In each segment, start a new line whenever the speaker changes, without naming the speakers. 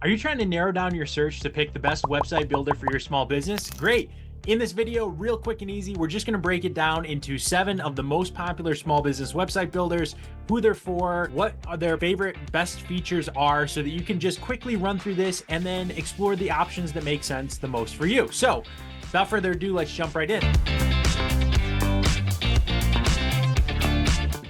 Are you trying to narrow down your search to pick the best website builder for your small business? Great. In this video, real quick and easy, we're just going to break it down into 7 of the most popular small business website builders, who they're for, what their favorite best features are, so that you can just quickly run through this and then explore the options that make sense the most for you. So without further ado, let's jump right in.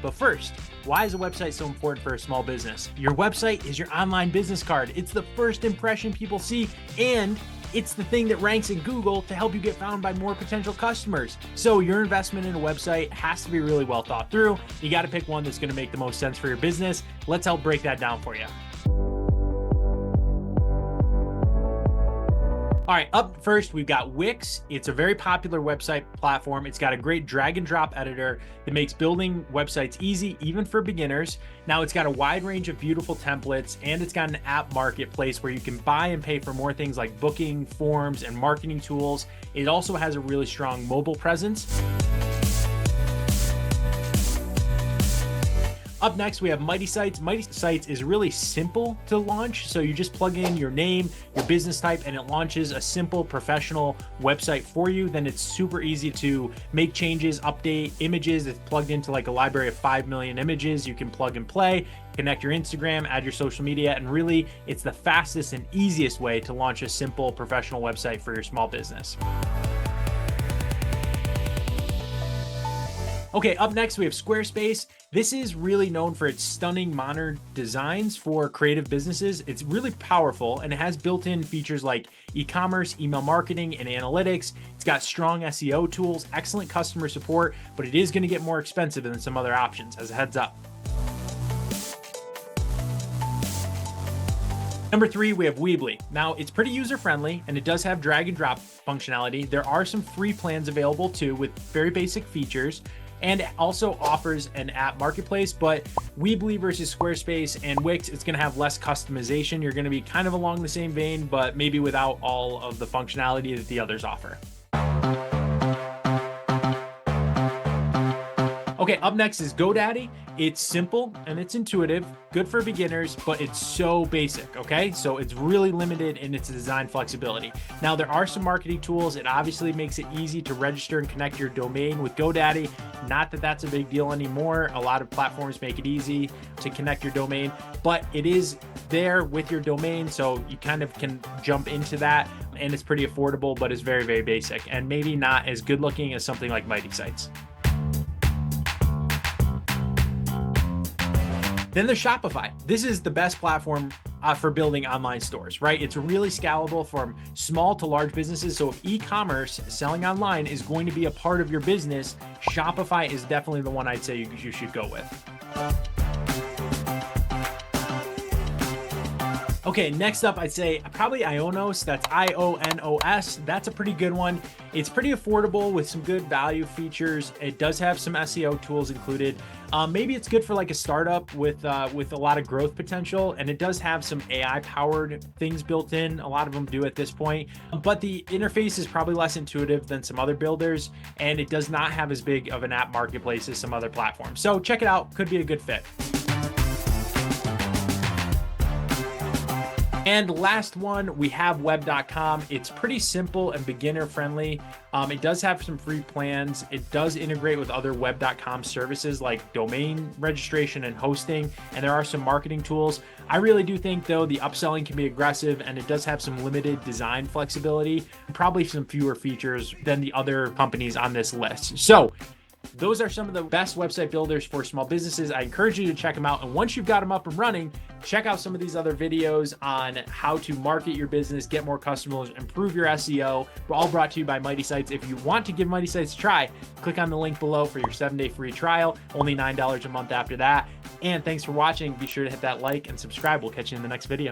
But first, why is a website so important for a small business? Your website is your online business card. It's the first impression people see, and it's the thing that ranks in Google to help you get found by more potential customers. So your investment in a website has to be really well thought through. You got to pick one that's going to make the most sense for your business. Let's help break that down for you. All right, up first, we've got Wix. It's a very popular website platform. It's got a great drag and drop editor that makes building websites easy, even for beginners. Now, it's got a wide range of beautiful templates, and it's got an app marketplace where you can buy and pay for more things like booking, forms, and marketing tools. It also has a really strong mobile presence. Up next, we have Mighty Sites. Mighty Sites is really simple to launch. So you just plug in your name, your business type, and it launches a simple professional website for you. Then it's super easy to make changes, update images. It's plugged into like a library of 5 million images. You can plug and play, connect your Instagram, add your social media, and really it's the fastest and easiest way to launch a simple professional website for your small business. Okay, up next we have Squarespace. This is really known for its stunning modern designs for creative businesses. It's really powerful and it has built-in features like e-commerce, email marketing, and analytics. It's got strong SEO tools, excellent customer support, but it is going to get more expensive than some other options, as a heads up. Number 3, we have Weebly. Now, it's pretty user-friendly, and it does have drag and drop functionality. There are some free plans available too with very basic features, and it also offers an app marketplace. But Weebly versus Squarespace and Wix, it's going to have less customization. You're going to be kind of along the same vein, but maybe without all of the functionality that the others offer. Okay, up next is GoDaddy. It's simple and it's intuitive, good for beginners, but it's so basic, okay? So it's really limited in its design flexibility. Now, there are some marketing tools. It obviously makes it easy to register and connect your domain with GoDaddy. Not that that's a big deal anymore. A lot of platforms make it easy to connect your domain, but it is there with your domain, so you kind of can jump into that, and it's pretty affordable, but it's very, very basic, and maybe not as good looking as something like Mighty Sites. Then there's Shopify. This is the best platform for building online stores, right? It's really scalable from small to large businesses. So if e-commerce, selling online, is going to be a part of your business, Shopify is definitely the one I'd say you should go with. Okay, next up, I'd say probably Ionos. That's I-O-N-O-S. That's a pretty good one. It's pretty affordable with some good value features. It does have some SEO tools included. Maybe it's good for like a startup with a lot of growth potential, and it does have some AI-powered things built in. A lot of them do at this point, but the interface is probably less intuitive than some other builders, and it does not have as big of an app marketplace as some other platforms. So check it out. Could be a good fit. And last one, we have web.com. It's pretty simple and beginner friendly. It does have some free plans. It does integrate with other web.com services like domain registration and hosting, and there are some marketing tools. I really do think though the upselling can be aggressive, and it does have some limited design flexibility, probably some fewer features than the other companies on this list. So those are some of the best website builders for small businesses. I encourage you to check them out. And once you've got them up and running, check out some of these other videos on how to market your business, get more customers, improve your SEO. We're all brought to you by Mighty Sites. If you want to give Mighty Sites a try, click on the link below for your 7-day free trial, only $9 a month after that. And thanks for watching. Be sure to hit that like and subscribe. We'll catch you in the next video.